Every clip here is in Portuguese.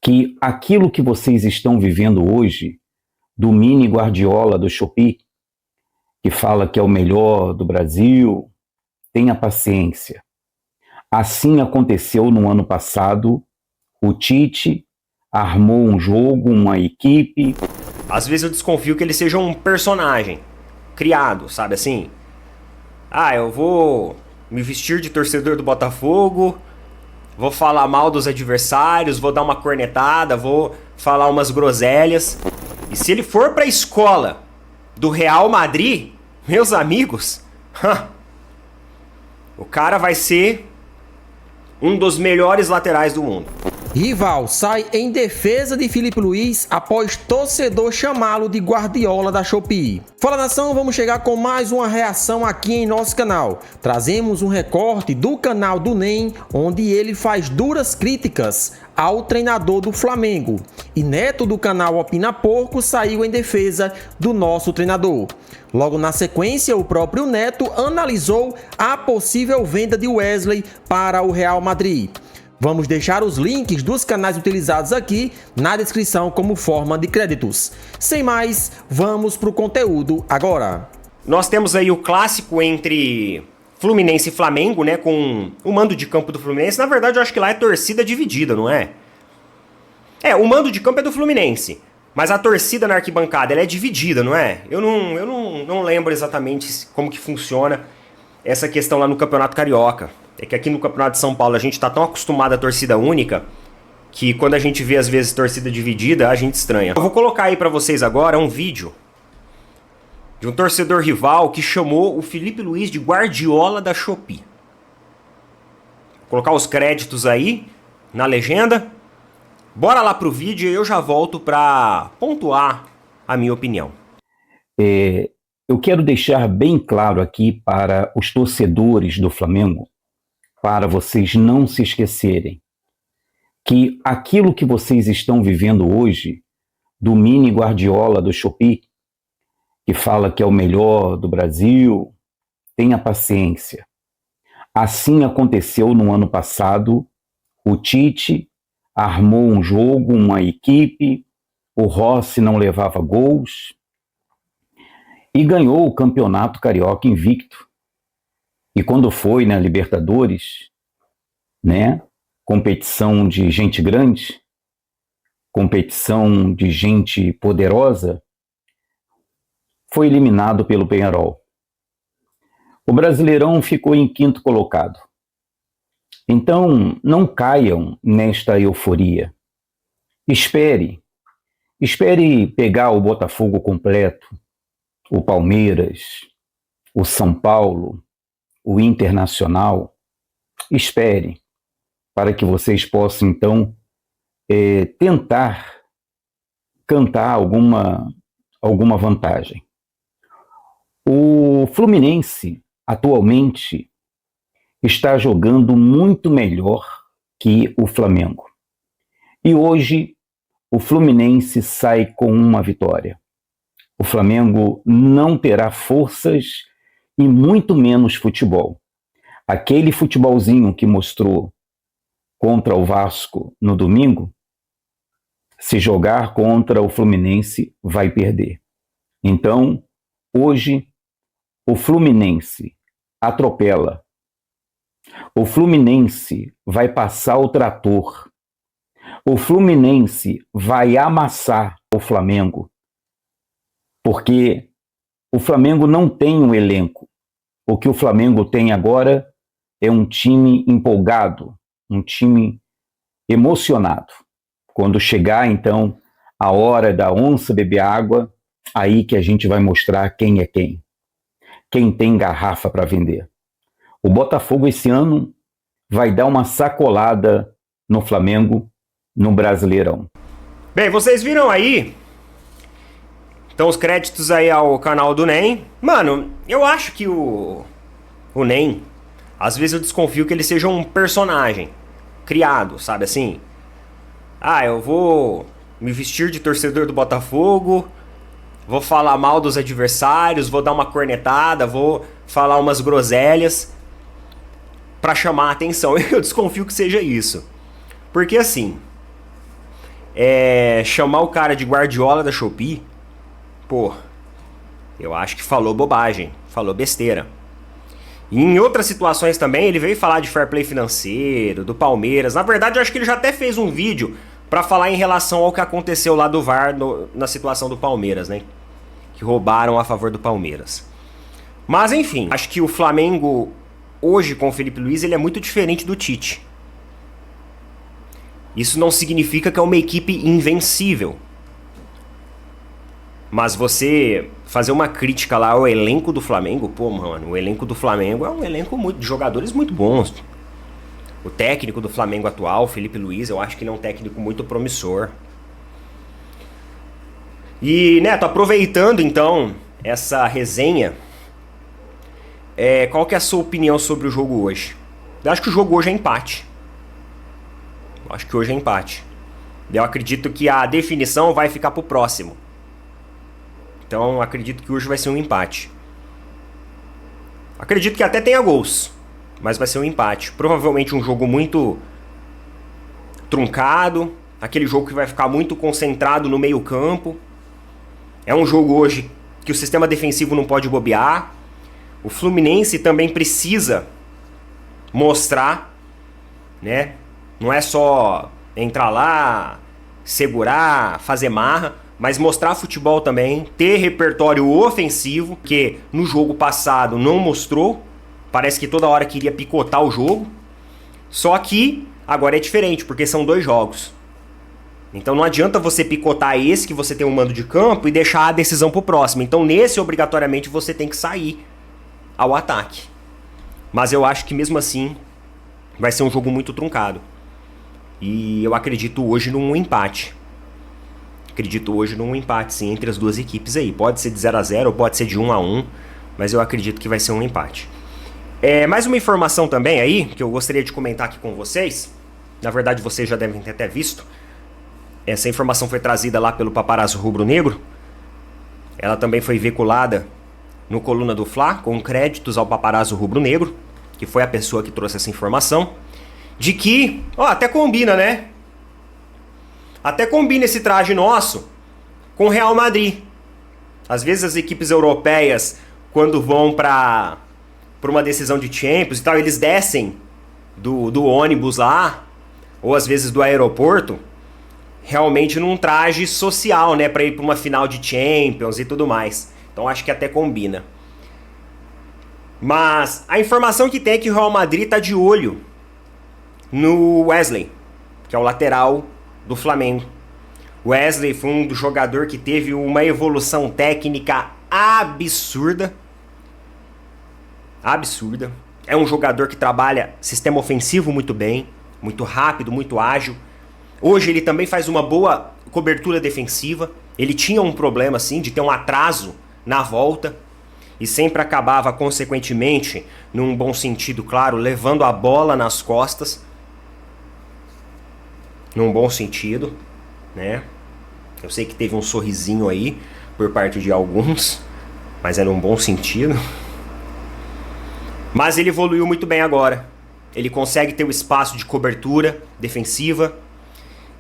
que aquilo que vocês estão vivendo hoje, do mini Guardiola do Shopee, que fala que é o melhor do Brasil, tenha paciência. Assim aconteceu no ano passado, o Tite armou um jogo, uma equipe. Às vezes eu desconfio que ele seja um personagem criado, sabe assim? Ah, eu vou me vestir de torcedor do Botafogo, vou falar mal dos adversários, vou dar uma cornetada, vou falar umas groselhas. E se ele for pra escola do Real Madrid, meus amigos, o cara vai ser um dos melhores laterais do mundo. Rival sai em defesa de Filipe Luís após torcedor chamá-lo de Guardiola da Shopee. Fala nação, vamos chegar com mais uma reação aqui em nosso canal. Trazemos um recorte do canal do NEM, onde ele faz duras críticas ao treinador do Flamengo. E Neto do canal Opina Porco saiu em defesa do nosso treinador. Logo na sequência, o próprio Neto analisou a possível venda de Wesley para o Real Madrid. Vamos deixar os links dos canais utilizados aqui na descrição como forma de créditos. Sem mais, vamos para o conteúdo agora. Nós temos aí o clássico entre Fluminense e Flamengo, né, com o mando de campo do Fluminense. Na verdade, eu acho que lá é torcida dividida, não é? O mando de campo é do Fluminense, mas a torcida na arquibancada ela é dividida, não é? Eu não lembro exatamente como que funciona essa questão lá no Campeonato Carioca. É que aqui no Campeonato de São Paulo a gente tá tão acostumado à torcida única que quando a gente vê às vezes torcida dividida, a gente estranha. Eu vou colocar aí pra vocês agora um vídeo de um torcedor rival que chamou o Filipe Luís de Guardiola da Shopee. Vou colocar os créditos aí na legenda. Bora lá pro vídeo e eu já volto pra pontuar a minha opinião. Eu quero deixar bem claro aqui para os torcedores do Flamengo, para vocês não se esquecerem, que aquilo que vocês estão vivendo hoje, do mini Guardiola do Shopee, que fala que é o melhor do Brasil, tenha paciência. Assim aconteceu no ano passado, o Tite armou um jogo, uma equipe, o Rossi não levava gols e ganhou o Campeonato Carioca invicto. E quando foi na Libertadores, né, competição de gente grande, competição de gente poderosa, foi eliminado pelo Peñarol. O Brasileirão ficou em quinto colocado. Então, não caiam nesta euforia. Espere pegar o Botafogo completo, o Palmeiras, o São Paulo, o Internacional. Espere para que vocês possam, então, tentar cantar alguma vantagem. O Fluminense, atualmente, está jogando muito melhor que o Flamengo. E hoje, o Fluminense sai com uma vitória. O Flamengo não terá forças e muito menos futebol. Aquele futebolzinho que mostrou contra o Vasco no domingo, se jogar contra o Fluminense, vai perder. Então, hoje, o Fluminense atropela. O Fluminense vai passar o trator. O Fluminense vai amassar o Flamengo. Porque o Flamengo não tem um elenco. O que o Flamengo tem agora é um time empolgado, um time emocionado. Quando chegar, então, a hora da onça beber água, aí que a gente vai mostrar quem é quem. Quem tem garrafa para vender. O Botafogo esse ano vai dar uma sacolada no Flamengo, no Brasileirão. Bem, vocês viram aí? Então os créditos aí ao canal do NEM. Mano, eu acho que o NEM, às vezes eu desconfio que ele seja um personagem criado, sabe assim? Ah, eu vou me vestir de torcedor do Botafogo, vou falar mal dos adversários, vou dar uma cornetada, vou falar umas groselhas pra chamar a atenção. Eu desconfio que seja isso. Porque assim, chamar o cara de Guardiola da Shopee, pô, eu acho que falou bobagem, falou besteira. E em outras situações também, ele veio falar de fair play financeiro, do Palmeiras. Na verdade, eu acho que ele já até fez um vídeo pra falar em relação ao que aconteceu lá do VAR na situação do Palmeiras, né? Que roubaram a favor do Palmeiras. Mas enfim, acho que o Flamengo hoje com o Felipe Luiz, ele é muito diferente do Tite. Isso não significa que é uma equipe invencível. Mas você fazer uma crítica lá ao elenco do Flamengo, pô, mano, o elenco do Flamengo é um elenco de jogadores muito bons. O técnico do Flamengo atual, Felipe Luiz, eu acho que ele é um técnico muito promissor. E, Neto, aproveitando então essa resenha, qual que é a sua opinião sobre o jogo hoje? Eu acho que o jogo hoje é empate. Eu acredito que a definição vai ficar pro próximo. Então, acredito que hoje vai ser um empate. Acredito que até tenha gols, mas vai ser um empate. Provavelmente um jogo muito truncado, aquele jogo que vai ficar muito concentrado no meio-campo. É um jogo hoje que o sistema defensivo não pode bobear. O Fluminense também precisa mostrar, né? Não é só entrar lá, segurar, fazer marra, mas mostrar futebol também, ter repertório ofensivo, que no jogo passado não mostrou. Parece que toda hora queria picotar o jogo. Só que agora é diferente, porque são 2 jogos. Então não adianta você picotar esse que você tem um mando de campo e deixar a decisão pro próximo. Então nesse, obrigatoriamente, você tem que sair ao ataque. Mas eu acho que mesmo assim vai ser um jogo muito truncado. E eu acredito hoje num empate. Sim, entre as duas equipes aí. Pode ser de 0-0 ou pode ser de 1-1, mas eu acredito que vai ser um empate. Mais uma informação também aí, que eu gostaria de comentar aqui com vocês. Na verdade, vocês já devem ter até visto. Essa informação foi trazida lá pelo Paparazzo Rubro Negro. Ela também foi veiculada no Coluna do Fla, com créditos ao Paparazzo Rubro Negro, que foi a pessoa que trouxe essa informação. De que, até combina, né? Até combina esse traje nosso com o Real Madrid. Às vezes as equipes europeias, quando vão para uma decisão de Champions e tal, eles descem do ônibus lá, ou às vezes do aeroporto, realmente num traje social, né? Para ir para uma final de Champions e tudo mais. Então acho que até combina. Mas a informação que tem é que o Real Madrid tá de olho no Wesley, que é o lateral do Flamengo. Wesley foi um jogador que teve uma evolução técnica absurda. É um jogador que trabalha sistema ofensivo muito bem, muito rápido, muito ágil. Hoje ele também faz uma boa cobertura defensiva. Ele tinha um problema assim de ter um atraso na volta e sempre acabava, consequentemente, num bom sentido, claro, levando a bola nas costas. Num bom sentido, né? Eu sei que teve um sorrisinho aí por parte de alguns, mas é num bom sentido. Mas ele evoluiu muito bem agora. Ele consegue ter o espaço de cobertura defensiva.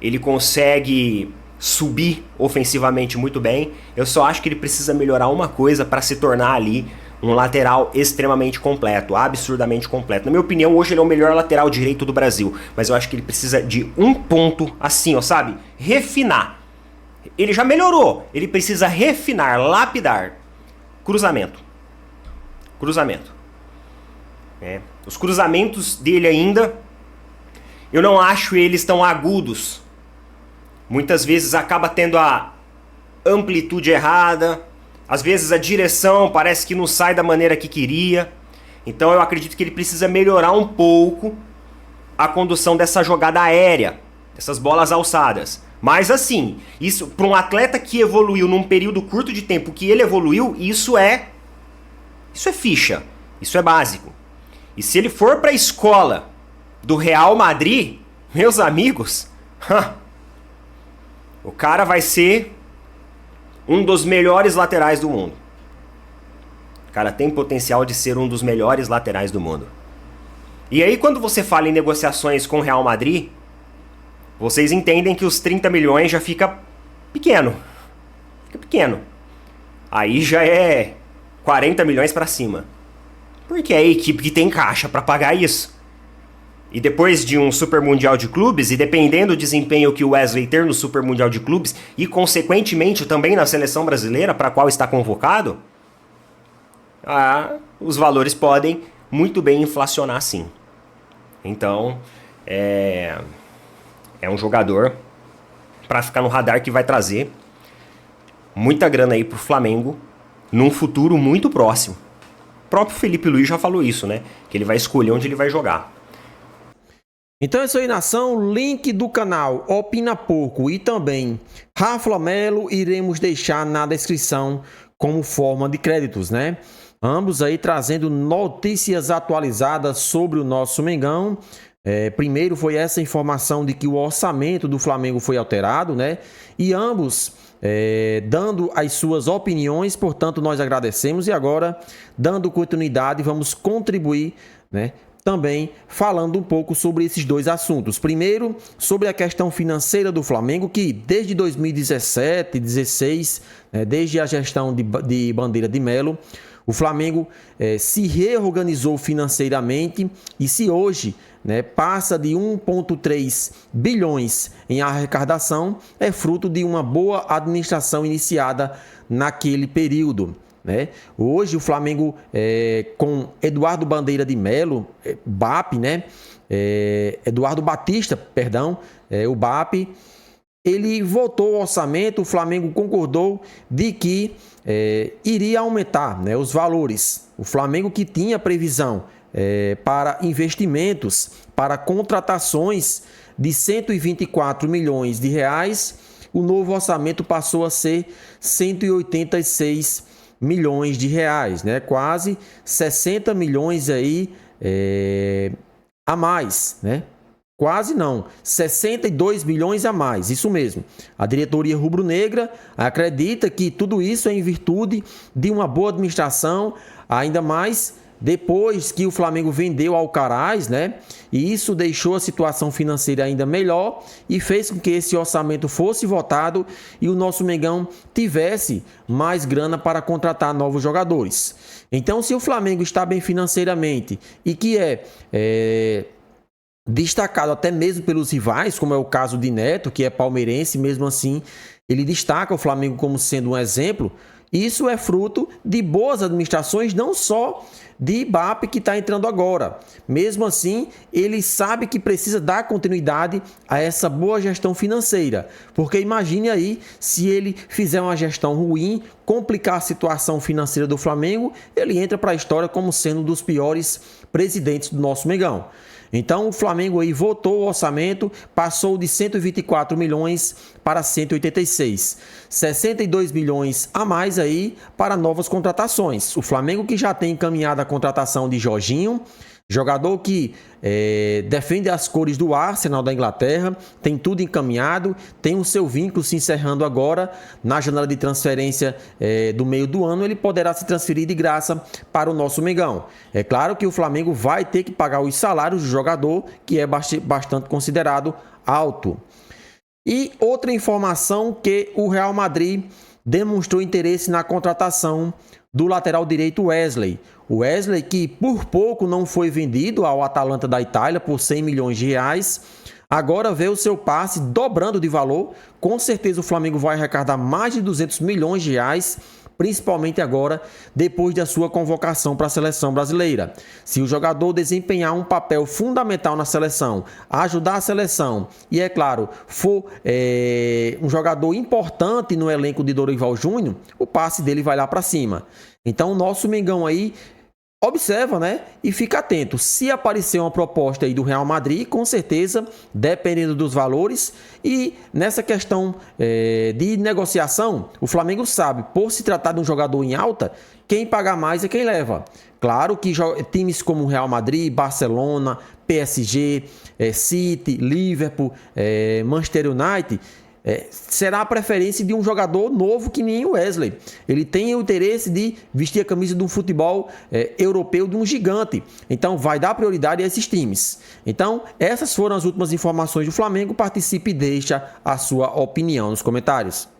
Ele consegue subir ofensivamente muito bem. Eu só acho que ele precisa melhorar uma coisa para se tornar ali um lateral extremamente completo, absurdamente completo. Na minha opinião, hoje ele é o melhor lateral direito do Brasil, mas eu acho que ele precisa de um ponto assim, ó, sabe? Refinar. Ele já melhorou, ele precisa refinar, lapidar. Cruzamento. Os cruzamentos dele ainda, eu não acho eles tão agudos. Muitas vezes acaba tendo a amplitude errada. Às vezes a direção parece que não sai da maneira que queria. Então eu acredito que ele precisa melhorar um pouco a condução dessa jogada aérea, dessas bolas alçadas. Mas assim, isso para um atleta que evoluiu num período curto de tempo que ele evoluiu, isso é ficha, isso é básico. E se ele for para a escola do Real Madrid, meus amigos, o cara vai ser um dos melhores laterais do mundo. O cara tem potencial de ser um dos melhores laterais do mundo. E aí quando você fala em negociações com o Real Madrid, vocês entendem que os 30 milhões já fica pequeno. Fica pequeno. Aí já é 40 milhões pra cima. Porque é a equipe que tem caixa pra pagar isso. E depois de um Super Mundial de Clubes, e dependendo do desempenho que o Wesley ter no Super Mundial de Clubes, e consequentemente também na seleção brasileira, para a qual está convocado, os valores podem muito bem inflacionar sim. Então, é um jogador para ficar no radar que vai trazer muita grana aí pro Flamengo num futuro muito próximo. O próprio Felipe Luiz já falou isso, né? Que ele vai escolher onde ele vai jogar. Então é isso aí, nação. Link do canal Opina Pouco e também Rafa Melo iremos deixar na descrição como forma de créditos, né? Ambos aí trazendo notícias atualizadas sobre o nosso Mengão. Primeiro foi essa informação de que o orçamento do Flamengo foi alterado, né? E ambos dando as suas opiniões, portanto nós agradecemos. E agora, dando continuidade, vamos contribuir, né? Também falando um pouco sobre esses dois assuntos. Primeiro, sobre a questão financeira do Flamengo, que desde 2017, 2016, desde a gestão de Bandeira de Melo, o Flamengo se reorganizou financeiramente e se hoje passa de 1,3 bilhões em arrecadação, é fruto de uma boa administração iniciada naquele período. Hoje o Flamengo com Eduardo Bandeira de Melo, BAP, Eduardo Batista, perdão, o BAP, ele votou o orçamento, o Flamengo concordou de que iria aumentar os valores. O Flamengo que tinha previsão para investimentos, para contratações de 124 milhões de reais, o novo orçamento passou a ser 186 milhões de reais, quase 60 milhões aí a mais, Quase não, 62 milhões a mais, isso mesmo. A diretoria rubro-negra acredita que tudo isso é em virtude de uma boa administração, ainda mais depois que o Flamengo vendeu Alcaraz, e isso deixou a situação financeira ainda melhor e fez com que esse orçamento fosse votado e o nosso Mengão tivesse mais grana para contratar novos jogadores. Então, se o Flamengo está bem financeiramente e que destacado até mesmo pelos rivais, como é o caso de Neto, que é palmeirense, mesmo assim ele destaca o Flamengo como sendo um exemplo. Isso é fruto de boas administrações, não só de BAP que está entrando agora. Mesmo assim, ele sabe que precisa dar continuidade a essa boa gestão financeira. Porque imagine aí, se ele fizer uma gestão ruim, complicar a situação financeira do Flamengo, ele entra para a história como sendo um dos piores presidentes do nosso Mengão. Então o Flamengo aí votou o orçamento, passou de 124 milhões para 186. 62 milhões a mais aí para novas contratações. O Flamengo que já tem encaminhado a contratação de Jorginho, jogador que defende as cores do Arsenal da Inglaterra, tem tudo encaminhado, tem o seu vínculo se encerrando agora na janela de transferência do meio do ano, ele poderá se transferir de graça para o nosso Mengão. É claro que o Flamengo vai ter que pagar os salários do jogador, que é bastante considerado alto. E outra informação que o Real Madrid demonstrou interesse na contratação do lateral direito Wesley. O Wesley que por pouco não foi vendido ao Atalanta da Itália por 100 milhões de reais, agora vê o seu passe dobrando de valor. Com certeza o Flamengo vai arrecadar mais de 200 milhões de reais, principalmente agora, depois da sua convocação para a seleção brasileira. Se o jogador desempenhar um papel fundamental na seleção, ajudar a seleção e, é claro, for um jogador importante no elenco de Dorival Júnior, o passe dele vai lá para cima. Então o nosso Mengão aí observa, e fica atento. Se aparecer uma proposta aí do Real Madrid, com certeza, dependendo dos valores, e nessa questão de negociação, o Flamengo sabe, por se tratar de um jogador em alta, quem paga mais é quem leva. Claro que times como Real Madrid, Barcelona, PSG, City, Liverpool, Manchester United, será a preferência de um jogador novo que nem o Wesley. Ele tem o interesse de vestir a camisa do futebol europeu de um gigante. Então vai dar prioridade a esses times. Então essas foram as últimas informações do Flamengo. Participe e deixa a sua opinião nos comentários.